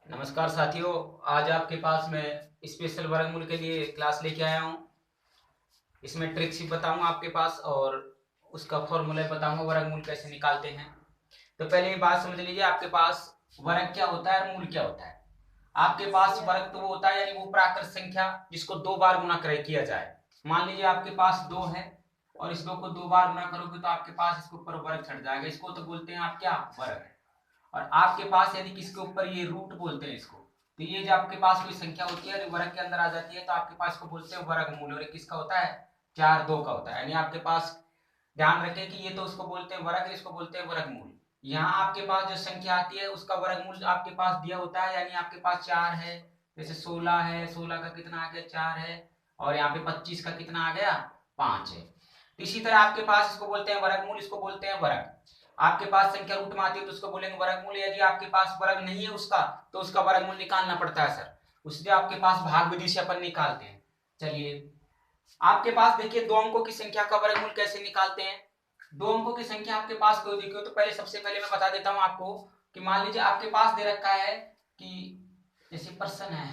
नमस्कार साथियों। आज आपके पास मैं स्पेशल वर्गमूल के लिए क्लास लेके आया हूँ। इसमें ट्रिक्स भी बताऊंगा आपके पास और उसका फॉर्मूला बताऊंगा वर्गमूल कैसे निकालते हैं। तो पहले ये बात समझ लीजिए, आपके पास वर्ग क्या होता है और मूल क्या होता है। आपके पास वर्ग तो वो होता है यानी वो प्राकृत संख्या जिसको दो बार गुना किया जाए। मान लीजिए आपके पास दो है और इस दो को दो बार गुना करोगे तो आपके पास इसके ऊपर वर्ग चढ़ जाएगा। इसको तो बोलते हैं आप क्या, वर्ग। और आपके पास यदि किसके ऊपर ये रूट बोलते हैं इसको, तो ये जो आपके पास कोई संख्या होती है वर्ग के अंदर आ जाती है तो आपके पास को बोलते हैं वर्गमूल। और किसका होता है, 4 2 का होता है। यानी आपके पास ध्यान रखें कि ये तो उसको बोलते हैं वर्ग, इसको बोलते हैं वर्गमूल। यहाँ आपके पास जो संख्या आती है उसका वर्गमूल आपके पास दिया होता है। यानी आपके पास 4 है, जैसे 16 है, 16 का कितना आ गया 4 है, और यहाँ पे 25 का कितना आ गया 5 है। तो इसी तरह आपके पास इसको बोलते हैं वर्गमूल, इसको बोलते हैं वर्ग। आपके पास संख्या रूट में आती है तो उसको बोलेंगे वर्गमूल। यदि आपके पास वर्ग नहीं है उसका तो उसका वर्गमूल निकालना पड़ता है सर, उससे आपके पास भाग विधि से अपन निकालते हैं। चलिए आपके पास देखिए दो अंकों की संख्या का वर्गमूल कैसे निकालते हैं। दो अंकों की संख्या आपके पास कोई देखिए तो पहले सबसे पहले मैं बता देता हूं आपको कि मान लीजिए आपके पास दे रखा है कि जैसे पर्सन है,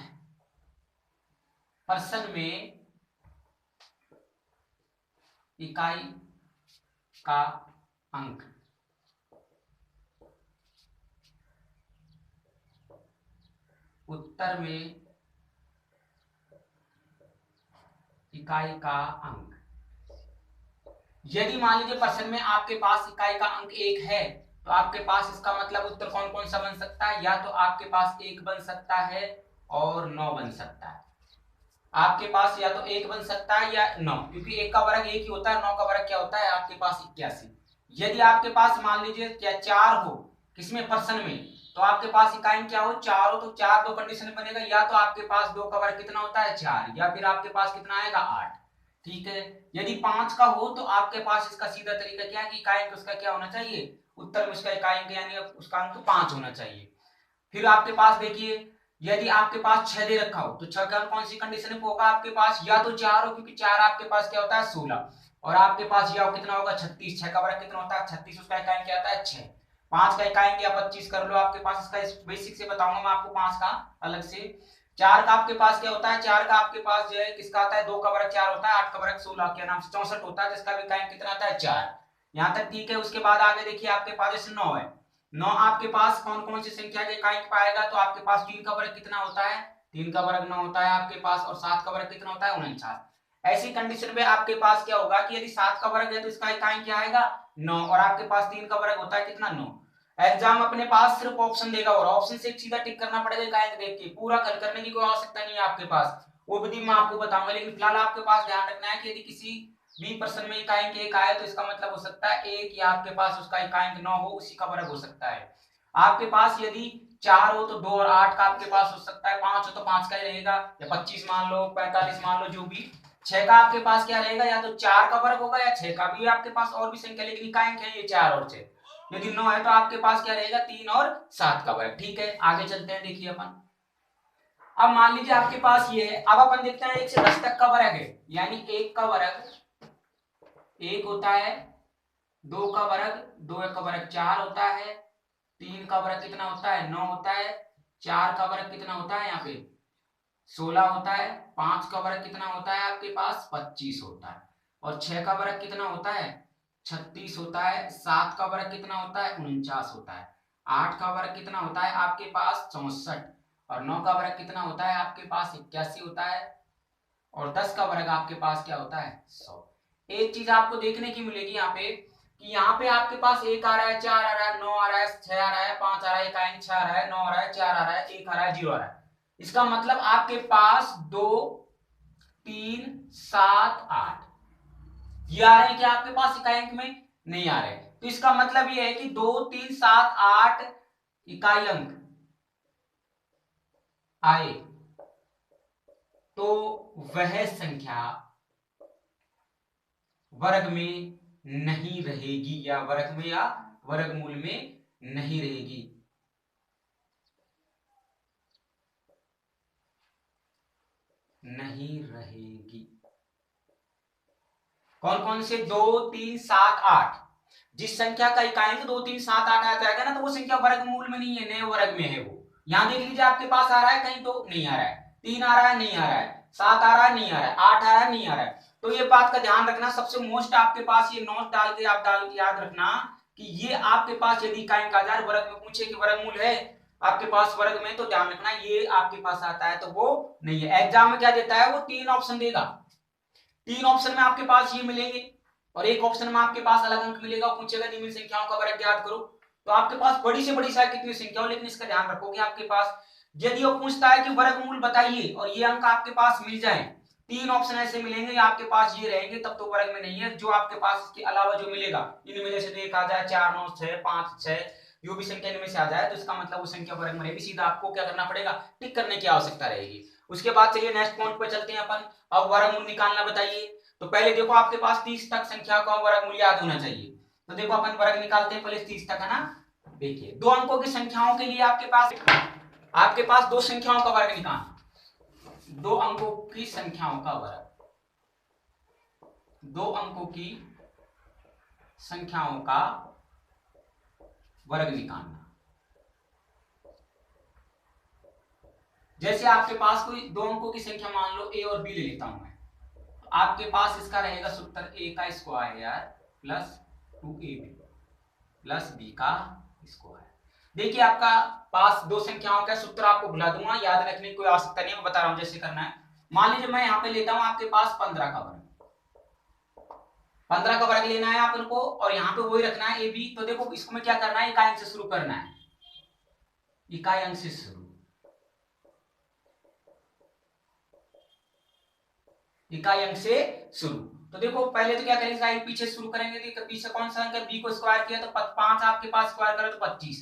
पर्सन में इकाई का अंक उत्तर में इकाई का अंक। यदि मान लीजिए पर्सन में आपके पास इकाई का अंक 1 है तो आपके पास इसका मतलब उत्तर कौन कौन सा बन सकता है, या तो आपके पास 1 बन सकता है और 9 बन सकता है। आपके पास या तो 1 बन सकता है या 9, क्योंकि 1 का वर्ग 1 ही होता है, 9 का वर्ग क्या होता है आपके पास 81। यदि आपके पास मान लीजिए क्या 4 हो किसमें, पर्सन में, तो आपके पास इकाई क्या हो 4 हो, तो 4 दो कंडीशन बनेगा, या तो आपके पास 2 का वर्ग कितना होता है 4, या फिर आपके पास कितना आएगा 8। ठीक है। यदि 5 का हो तो आपके पास इसका सीधा तरीका क्या है कि इकाई अंक उसका क्या होना चाहिए, उत्तर में उसका इकाई अंक यानी उसका अंक 5 होना चाहिए। फिर आपके पास देखिए यदि आपके पास 6 दे रखा हो तो 6 का कौन सी कंडीशन में होगा आपके पास, या तो 4 हो, क्योंकि 4 आपके पास क्या होता है 16, और आपके पास या कितना होगा 36। 6 का वर्ग कितना होता है 36, उसका इकाई क्या आता है 6। 5 का इकाई या 25 कर लो आपके पास, इसका बेसिक से बताऊंगा मैं आपको 5 का अलग से। 4 का आपके पास क्या होता है, 4 का आपके पास जो है किसका आता है, 2 का वर्ग 4 होता है, 8 का वर्ग 16 के नाम से 64 होता है, जिसका भी इकाई कितना आता है 4। यहां तक ठीक है। उसके बाद आगे देखिए आपके पास जैसे 9 है, 9 आपके पास कौन कौन सी संख्या के इकाई पाएगा, तो आपके पास 3 का वर्ग कितना होता है, 3 का वर्ग 9 होता है आपके पास, और 7 का वर्ग कितना होता है 49। ऐसी कंडीशन में आपके पास क्या होगा कि यदि 7 का वर्ग है तो इसका इकाई क्या आएगा 9, और आपके पास 3 का वर्ग होता है कितना 9। एग्जाम अपने पास सिर्फ ऑप्शन देगा और ऑप्शन से सीधा टिक करना पड़ेगा इकाई देख के, पूरा हल करने की कोई आवश्यकता नहीं है आपके पास, वो विधि मैं आपको बताऊंगा। लेकिन फिलहाल आपके पास ध्यान रखना है कि यदि किसी बी पर्सन में इकाई अंक 1 आए तो इसका मतलब हो सकता है 1, या आपके पास उसका इकाई अंक 9 हो उसी का वर्ग हो सकता है। आपके पास यदि 4 हो तो 2 और 8 का आपके पास हो सकता है, 5 हो तो 5 का ही रहेगा, या 25 मान लो 45 मान लो, जो भी। 6 का आपके पास क्या रहेगा, या तो 4 का वर्ग होगा या 6 का भी, आपके पास और भी संख्या लेकिन इकाई अंक है ये 4 और 6। यदि 9 है तो आपके पास क्या रहेगा 3 और 7 का वर्ग। ठीक है, आगे चलते हैं। देखिए अपन अब मान लीजिए आपके पास ये है, अब अपन देखते हैं 1 से 10 तक का वर्ग है, यानी 1 का वर्ग 1 होता है, 2 का वर्ग 2 का वर्ग 4 होता है, 3 का वर्ग कितना होता है 9 होता है, 4 का वर्ग कितना होता है यहाँ पे 16 होता है, 5 का वर्ग कितना होता है आपके पास 25 होता है, और 6 का वर्ग कितना होता है 36 होता है, 7 का वर्ग कितना होता है 49 होता है, 8 का वर्ग कितना होता है आपके पास 64, और 9 का वर्ग कितना होता है आपके पास 81 होता है, और 10 का वर्ग आपके पास क्या होता है 100। एक चीज आपको देखने की मिलेगी यहाँ पे कि यहाँ पे आपके पास 1 आ रहा है, 4 आ रहा है, 9 आ रहा है, 6 आ रहा है, 5 आ रहा है, 1 6 आ रहा है, 9 आ रहा है, 4 आ रहा है, 1 आ रहा है, 0 आ रहा है। इसका मतलब आपके पास 2 3 7 8 ये आ रहे हैं क्या आपके पास इकाई अंक में, नहीं आ रहे। तो इसका मतलब ये है कि 2 3 7 8 इकाई अंक आए तो वह संख्या वर्ग में नहीं रहेगी, या वर्ग में या वर्गमूल में नहीं रहेगी। नहीं रहेगी। कौन कौन से 2 3 7 8, जिस संख्या का इकाई अंक 2 3 7 8 आ जाएगा ना तो वो संख्या वर्गमूल में नहीं है, नए वर्ग में है वो। यहाँ देख लीजिए आपके पास आ रहा है कहीं तो नहीं आ रहा है, 3 आ रहा है नहीं आ रहा है, 7 आ रहा है नहीं आ रहा है, 8 आ रहा है नहीं आ रहा है। तो ये बात का ध्यान रखना, सबसे मोस्ट आपके पास ये नोट डाल के आप डाल के याद रखना कि ये आपके पास यदि काइन का आधार वर्ग में पूछे कि वर्गमूल है आपके पास वर्ग में, तो ध्यान रखना ये आपके पास आता है तो वो नहीं है। एग्जाम में क्या देता है वो 3 ऑप्शन देगा, 3 ऑप्शन में आपके पास ये मिलेंगे और एक ऑप्शन में आपके पास अलग अंक मिलेगा, पूछेगा निम्न संख्याओं का वर्ग ज्ञात करो। तो आपके पास बड़ी से बड़ी संख्या कितनी संख्या हो, लेकिन इसका ध्यान रखोगे आपके पास यदि वो पूछता है कि वर्गमूल बताइए और ये अंक आपके पास मिल जाए, 3 ऑप्शन ऐसे मिलेंगे आपके पास ये रहेंगे तब तो वर्ग में नहीं है। जो आपके पास इसके अलावा जो मिलेगा इनमें जैसे तो एक आ जाए 4 9 6 5 6 जो भी संख्या इनमें से आ जाए तो इसका मतलब वो संख्या वर्ग में रहेगी, सीधा आपको क्या करना पड़ेगा टिक करने की आवश्यकता रहेगी। उसके बाद चलिए नेक्स्ट पॉइंट पे चलते हैं अपन। अब वर्गमूल निकालना बताइए। तो पहले देखो आपके पास 30 तक संख्या का वर्गमूल याद होना चाहिए। तो देखो अपन वर्ग निकालते हैं पहले 30 तक, है ना। देखिए दो अंकों की संख्याओं के लिए आपके पास दो संख्याओं का वर्ग निकालना, दो अंकों की संख्याओं का वर्ग, दो अंकों की संख्याओं का वर्ग निकालना। जैसे आपके पास कोई दो अंकों की संख्या मान लो ए और बी ले लेता हूं मैं, आपके पास इसका रहेगा सूत्र ए का square plus 2ab plus B का स्क्वायर। देखिए आपका पास दो संख्याओं का सूत्र आपको भुला दूंगा, याद रखने की कोई आवश्यकता नहीं है, मैं बता रहा हूं जैसे करना है। मान लीजिए मैं यहाँ पे लेता हूं आपके पास 15 का वर्ग, 15 का वर्ग लेना है अपन को और यहाँ पे वही रखना है ए बी। तो देखो इसको में क्या करना है, इकाई अंक से शुरू करना है, इकाई अंक से शुरू, इकाई अंक से शुरू। तो देखो पहले तो क्या करेंगे पीछे शुरू करेंगे, तो पीछे कौन सा अंक है बी को स्क्वायर किया तो 5 आपके पास स्क्वायर करो तो 25,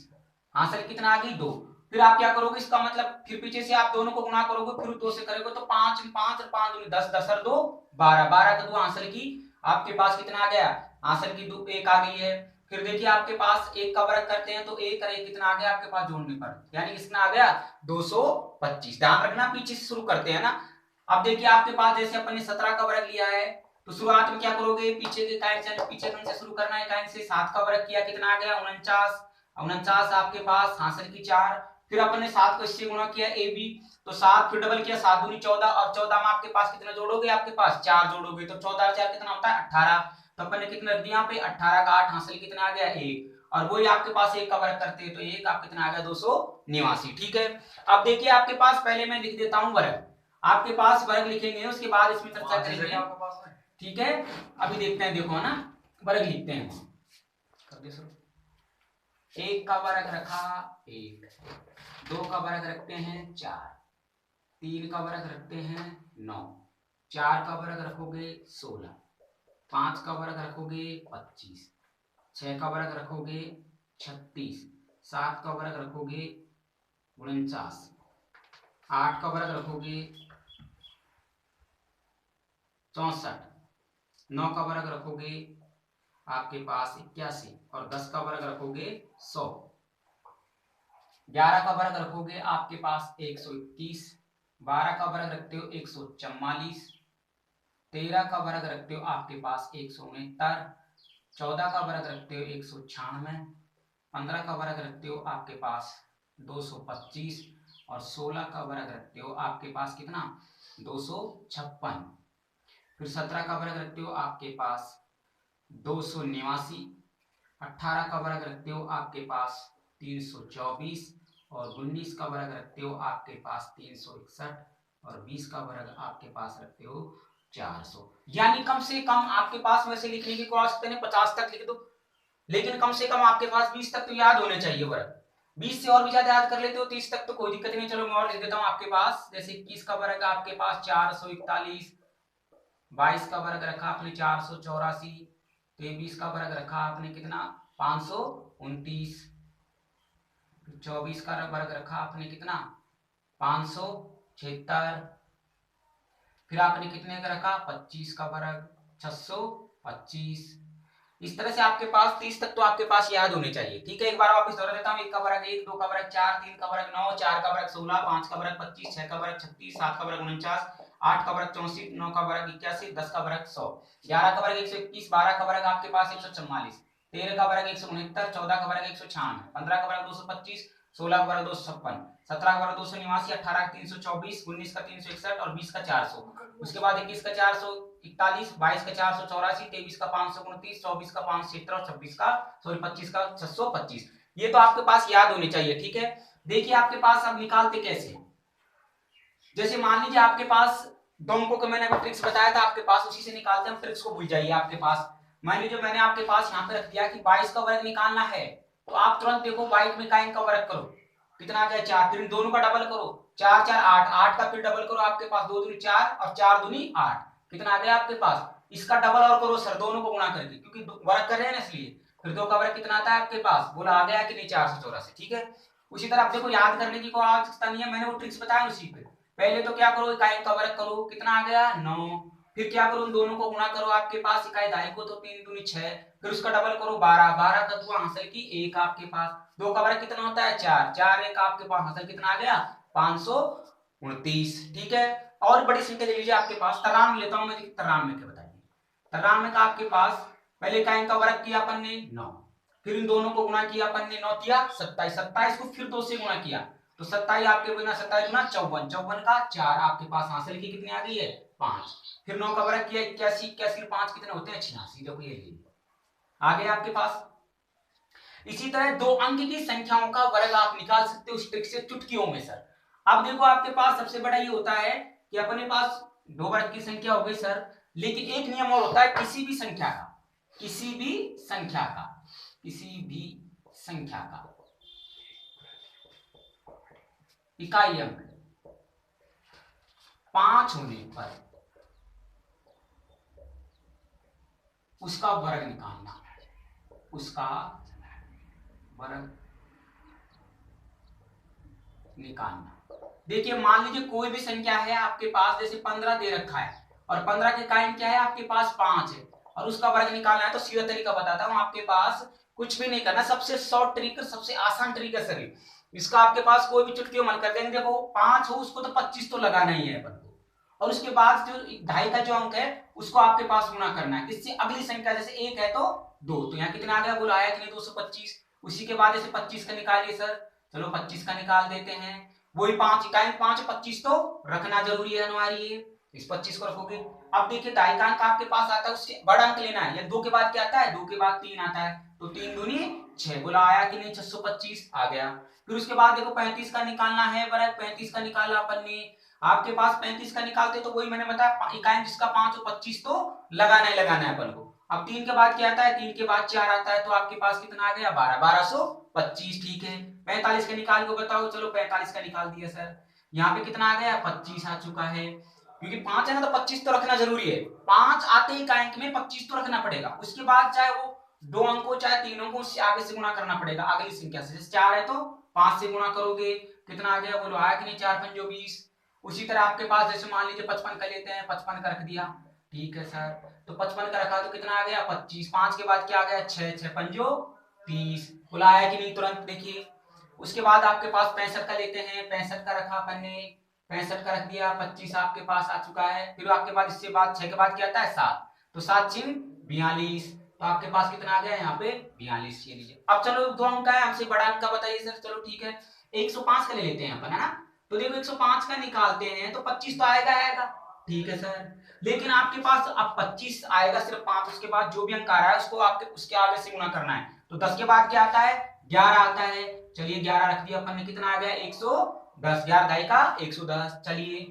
आंसर कितना आ गई 2। फिर आप क्या करोगे इसका मतलब फिर पीछे से आप दोनों को गुणा करोगे, फिर 2 से करोगे तो 5 5 और 5 दूनी 10, 10 और 2 12, 12 का 2 आंसर की आपके पास कितना आ गया, आंसर की 2 1 आ गई है। फिर देखिए आपके पास एक का वर्ग करते हैं तो एक और एक कितना आ गया आपके पास जोड़ने पर, यानी कितना आ गया 225। ध्यान रखना पीछे से शुरू करते हैं ना। अब देखिए आपके पास जैसे अपन ने 17 का वर्ग लिया है तो शुरुआत में क्या करोगे पीछे के इकाई से, पीछे से शुरू करना है, इकाई से 7 का वर्ग किया कितना आ गया 49, 49 आपके पास हासिल की 4। फिर अपन ने 7 को इससे गुणा किया ए बी तो 7, फिर डबल किया 7 दूनी 14 और 14 में आपके पास कितना जोड़ोगे आपके पास 4 जोड़ोगे तो 14 और 4 कितना होता है 18। तो अपन ने कितना रख दिया यहाँ पे 18 का 8 हासिल कितना आ गया 1 और वही आपके पास एक का वर्ग करते हैं तो एक आप कितना आ गया 289। ठीक है। अब देखिए आपके पास पहले मैं लिख देता हूं वर्ग, आपके पास वर्ग लिखेंगे उसके बाद इसमें चर्चा करेंगे आपके पास है। ठीक है अभी देखते हैं, देखो ना वर्ग लिखते हैं कर दे शुरू। एक का वर्ग रखा 1, 2 का वर्ग रखते हैं 4, 3 का वर्ग रखते हैं 9, 4 का वर्ग रखोगे 16, 5 का वर्ग रखोगे 25, 6 का वर्ग रखोगे 36, 7 का वर्ग रखोगे 49, 8 का वर्ग रखोगे 64, 9 का वर्ग रखोगे आपके पास 81 और 10 का वर्ग रखोगे 100, 11 का वर्ग रखोगे आपके पास 121, 12 का वर्ग रखते हो 144, 13 का वर्ग रखते हो आपके पास 169, 14 का वर्ग रखते हो 196, 15 का वर्ग रखते हो आपके पास 225 और 16 का वर्ग रखते हो आपके पास कितना 256। फिर 17 का वर्ग रखते हो आपके पास 289, 18 का वर्ग रखते हो आपके पास 324 और 19 का वर्ग रखते हो आपके पास 361 और 20 का वर्ग आपके पास रखते हो 400। यानी कम से कम आपके पास वैसे लिखने की कोई आवश्यकता नहीं, 50 तक लिख दो लेकिन कम से कम आपके पास 20 तक तो याद होने चाहिए वर्ग। 20 से और भी ज्यादा याद कर लेते हो 30 तक तो कोई दिक्कत नहीं। चलो मैं और लिख देता हूं आपके पास, जैसे 21 का वर्ग आपके पास 441, 22 का वर्ग रखा आपने 484, 23 का वर्ग रखा आपने कितना 529, 24 का वर्ग रखा आपने कितना 576, फिर आपने कितने का रखा 25 का वर्ग 625। इस तरह से आपके पास 30 तक तो आपके पास याद होने चाहिए। ठीक है एक बार वापस दोहरा देता हूं, 1 का वर्ग 1, 2 का वर्ग 4, 3 का वर्ग 9, 4 का वर्ग 16, 5 का वर्ग 25, 6 का वर्ग 36, 7 का वर्ग 49, 8 का वर्ग 64, 9 का वर्ग 81, 10 का वर्ग 100, 11 का वर्ग 121, 12 का वर्ग आपके पास 144, 13 का वर्ग 169, 14 का वर्ग 196, 15 का वर्ग 225, 16 का वर्ग 256, 17 का वर्ग 289, 18 का 324, 19 का 361 और 20 का 400। उसके बाद 21 का 441, 22 का 484, 23 का 529, 24 का 570 और 26 का 25 का 625। ये तो आपके पास याद होने चाहिए, ठीक है। देखिए आपके पास अब निकालते कैसे, जैसे मान लीजिए आपके पास दो अंकों का मैंने अभी ट्रिक्स बताया था आपके पास, उसी से निकालते हैं। ट्रिक्स को भूल जाइए। आपके पास मान लीजिए मैंने आपके पास यहाँ पे रख दिया कि 22 का वर्ग निकालना है, तो आप तुरंत देखो 22 में का वर्ग करो, कितना आ गया 4, फिर इन दोनों का डबल करो, 4 4 8, 8 का फिर डबल करो, आपके पास 2 दूनी 4 और 4 दूनी 8, कितना आ गया आपके पास। इसका डबल और करो सर, दोनों को गुणा करके, क्योंकि वर्ग कर रहे हैं ना इसलिए। फिर 2 का वर्ग कितना आता है आपके पास, बोला आ गया कि नहीं 484, ठीक है। उसी तरह आप देखो याद करने की कोई आवश्यकता नहीं है, मैंने वो ट्रिक्स बताया उसी पे। पहले तो क्या करो, इकाई का वर्ग करो, कितना आ गया 9, फिर क्या करो उन दोनों को गुणा करो, आपके पास इकाई दाई को तो 3 दूनी 6, फिर उसका डबल करो 12, 12 का 2 हासिल की 1 आपके पास, 2 का वर्ग कितना होता है 4, 4 1 आपके पास हासिल कितना आ गया 529, ठीक है। और बड़ी संख्या ले लीजिए आपके पास, 93 लेता हूं मैं, 93 के बताइए। 93 का आपके पास पहले इकाई का वर्ग किया अपन ने 9, फिर इन दोनों को गुणा किया अपन ने, 9 दिया 27, 27 को फिर 2 से गुणा किया, तो 27 आपके बिना 27 गुना 54, 54 का 4 आपके पास हासिल की कितनी आ गई है 5, फिर 9 का वर्ग किया 81, 81 5 कितने होते हैं 86, देखो ये लीजिए आ गए आपके पास। इसी तरह दो अंक की संख्याओं का वर्ग आप निकाल सकते हो उस ट्रिक से चुटकियों में सर। अब देखो आपके पास सबसे बड़ा ये होता है कि अपने पास दो वर्ग की संख्या हो गई सर, लेकिन एक नियम और होता है, किसी भी संख्या का, किसी भी संख्या का, किसी भी संख्या का इकाई अंक 5 होने पर उसका वर्ग निकालना, उसका वर्ग निकालना। देखिए मान लीजिए कोई भी संख्या है आपके पास, जैसे 15 दे रखा है और 15 के कायम क्या है आपके पास 5 है और उसका वर्ग निकालना है, तो सीधा तरीका बताता हूं आपके पास, कुछ भी नहीं करना, सबसे शॉर्ट तरीका, सबसे आसान तरीका सर इसका। आपके पास कोई भी चुटकी मन कर देंगे, देखो 5 हो उसको तो 25 तो लगाना ही है अपन को, और उसके बाद जो ढाई का जो अंक है उसको आपके पास गुणा करना है किससे, अगली संख्या, जैसे 1 है तो 2, तो यहाँ कितना आ गया बोला आया कि नहीं 225। उसी के बाद जैसे 25 का निकालिए सर, चलो 25 का निकाल देते हैं, वही 5 इकाई 5 25 तो रखना जरूरी है हमारी, ये इस 25 को रखोगे। अब देखिए दाई का अंक आपके पास आता है, उससे बड़ा अंक लेना है, या 2 के बाद क्या आता है 2 के बाद 3 आता है, तो 3 दूनी 6, बोला आया कि नहीं 625 आ गया। फिर उसके बाद देखो 35 का निकालना है वर्ग, 35 का निकाला अपन ने, आपके पास 35 का निकालते तो वही मैंने बताया इकाई जिसका 5 और 25 तो लगाना ही लगाना है अपन को। अब 3 के बाद क्या आता है, 3 के बाद 4 आता है, तो आपके पास कितना आ गया 12, 1225, ठीक है। 45 का निकाल को बताओ, चलो 45 का निकाल दिया सर, यहाँ पे कितना आ गया 25 आ चुका है, क्योंकि 5 है ना तो 25 तो रखना जरूरी है, 5 आते ही अंक में 25 तो रखना पड़ेगा, उसके बाद चाहे वो 2 अंक हो चाहे 3 अंक हो, उससे आगे से गुणा करना पड़ेगा अगली संख्या से, जैसे 4 है तो 5 से गुणा करोगे, कितना आ गया बोलो आया कि नहीं 4 5 20। उसी तरह आपके पास जैसे मान लीजिए 55 का लेते हैं, 55 का रख दिया, ठीक है सर, तो 55 का रखा तो कितना आ गया 25, 5 के बाद क्या आ गया 6 6 पंजो 30, बुलाया कि नहीं तुरंत देखिए। उसके बाद आपके पास 65 का लेते हैं, 65 का रखा अपन ने, 65 का रख दिया, 25 आपके पास आ चुका है, फिर आपके बाद इससे बाद 6 के बाद क्या आता है 7, तो 7 चिन्ह 42, तो आपके पास कितना आ गया यहाँ पे 42, ये लीजिए। अब चलो दो अंक है, हमसे बड़ा अंक का बताइए सर, चलो ठीक है 105 का ले लेते हैं अपन, है ना, तो देखो 105 का निकालते हैं तो 25 तो आएगा आएगा, ठीक है सर, लेकिन आपके पास अब 25 आएगा सिर्फ 5, उसके बाद जो भी अंक आ रहा है उसको आपके उसके आगे से गुणा करना है, तो 10 के बाद क्या आता है 11 आता है, चलिए 11 रख दिया अपन ने, कितना आ गया 110, 11 दाई का 110, चलिए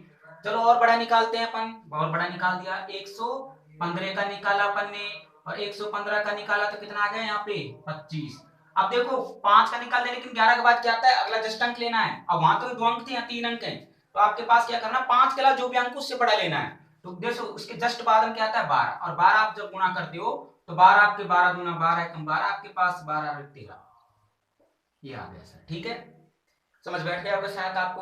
चलो और बड़ा निकालते हैं अपन, और बड़ा निकाल दिया 115 का निकाला अपन ने, और 115 का निकाला तो कितना आ गया यहाँ पे 25। अब देखो 5 का निकाल दिया, लेकिन 11 के बाद क्या आता है अगला जस्ट अंक लेना है, अब वहां तो 2 अंक थे यहाँ 3 अंक है, तो आपके पास क्या करना 5 के अलावा जो भी अंक उससे बड़ा लेना है, तो देखो उसके जस्ट बाद में क्या आता है 12, और 12 आप जब गुणा करते हो तो 12 आपके 12 दूना 12 कम 12 आपके पास 12 13, ये आ गया सर, ठीक है। समझ बैठ गया होगा शायद आपको,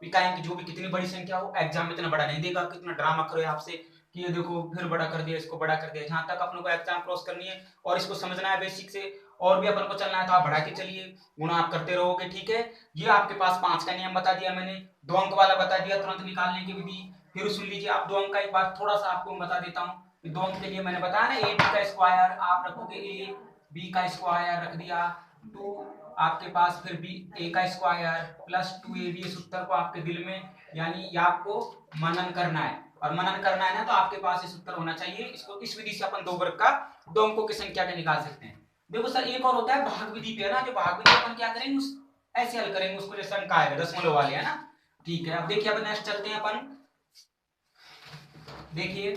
इकाई की जो भी कितनी बड़ी संख्या हो, एग्जाम में इतना बड़ा नहीं देगा, कितना ड्रामा करो आपसे कि ये देखो फिर बड़ा कर दिया इसको बड़ा कर दिया, जहां तक अपने को एग्जाम क्रॉस करनी है और इसको समझना है बेसिक से, और भी अपन को चलना है तो आप बढ़ा के चलिए, गुणा आप करते रहोगे, ठीक है। ये आपके पास 5 का नियम बता दिया मैंने, 2 अंक वाला बता दिया तुरंत निकालने की विधि, फिर सुन लीजिए आप 2 अंक का एक बार थोड़ा सा आपको बता देता हूँ, 2 अंक के लिए मैंने बताया ना ए बी का स्क्वायर आप रखोगे, ए बी का स्क्वायर रख दिया, 2 आपके पास फिर बी ए का स्क्वायर प्लस 2ab, इस उत्तर को आपके दिल में यानी ये आपको मनन करना है, और मनन करना है ना तो आपके पास इस उत्तर होना चाहिए। इसको इस विधि से अपन दो वर्ग का दो अंकों की संख्या के निकाल सकते हैं। देखो सर एक और होता है भाग विधि पे, है ना, जो भाग विधि अपन क्या करेंगे उस ऐसे हल करेंगे उसको, जैसे अंक आएगा दशमलव वाले, है ना। ठीक है, अब देखिए अपन नेक्स्ट चलते हैं अपन। देखिए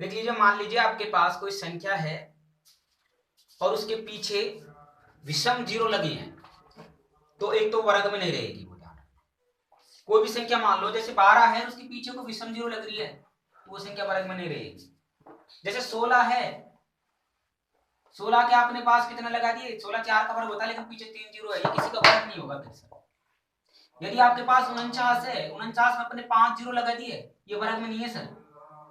देख लीजिए, मान लीजिए आपके पास कोई संख्या है और उसके पीछे विषम जीरो लगे हैं, तो एक तो वर्ग में नहीं रहेगी वो। कोई भी संख्या मान लो जैसे 12 है, उसके पीछे को विषम जीरो लग रही है तो वो संख्या वर्ग में नहीं रहेगी। जैसे 16 है, 16 के अपने पास कितना लगा दिए, 16 4 का वर्ग होता है लेकिन पीछे 3 जीरो है, ये किसी का वर्ग नहीं होगा फिर सर। यदि आपके पास 49 है, 49 में अपने 5 जीरो लगा दिए, ये वर्ग में नहीं है सर,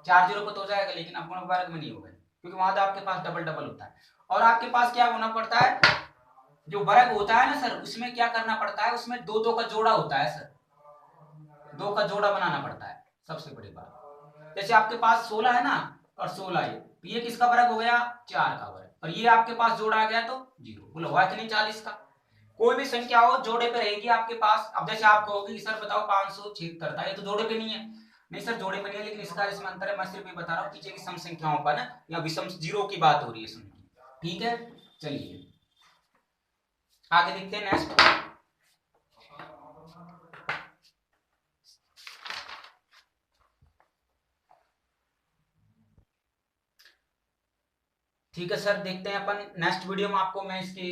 4 जीरो को तो हो जाएगा लेकिन अपने वर्ग में नहीं होगा, क्योंकि वहां तो आपके पास डबल डबल होता है। और आपके पास क्या होना पड़ता है, जो वर्ग होता है ना सर, उसमें क्या करना पड़ता है, उसमें दो दो का जोड़ा होता है सर, दो का जोड़ा बनाना पड़ता है सबसे बड़ी बात। जैसे आपके पास 16 है ना और 16 ये किसका वर्ग हो गया, 4 का वर्ग, और ये आपके पास जोड़ा आ गया तो जीरो। बोलो हुआ कि नहीं 40 का। कोई भी संख्या हो जोड़े पे रहेगी आपके पास। अब जैसे आप कहोगे सर बताओ 576 था, ये तो जोड़े पे नहीं है। नहीं सर जोड़े पे नहीं है, लेकिन इसका इसमें अंतर है, मैं सिर्फ ये बता रहा हूँ पीछे की सम संख्याओं पर ना, या विषम जीरो की बात हो रही है सुन की। ठीक है, चलिए आगे देखते हैं नेक्स्ट। ठीक है सर, देखते हैं अपन नेक्स्ट वीडियो में। आपको मैं इसके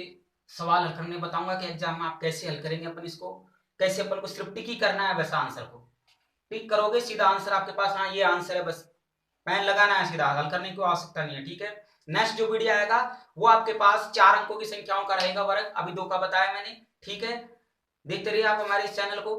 सवाल हल करने बताऊंगा कि एग्जाम में आप कैसे हल करेंगे अपन इसको, कैसे अपन को सिर्फ टिक ही करना है, वैसा आंसर को टिक करोगे सीधा आंसर आपके पास, हाँ ये आंसर है, बस पेन लगाना है, सीधा हल करने की आवश्यकता नहीं है। ठीक है, नेक्स्ट जो वीडियो आएगा वो आपके पास 4 अंकों की संख्याओं का रहेगा वर्ग, अभी 2 का बताया मैंने। ठीक है, देखते रहिए आप हमारे इस चैनल को।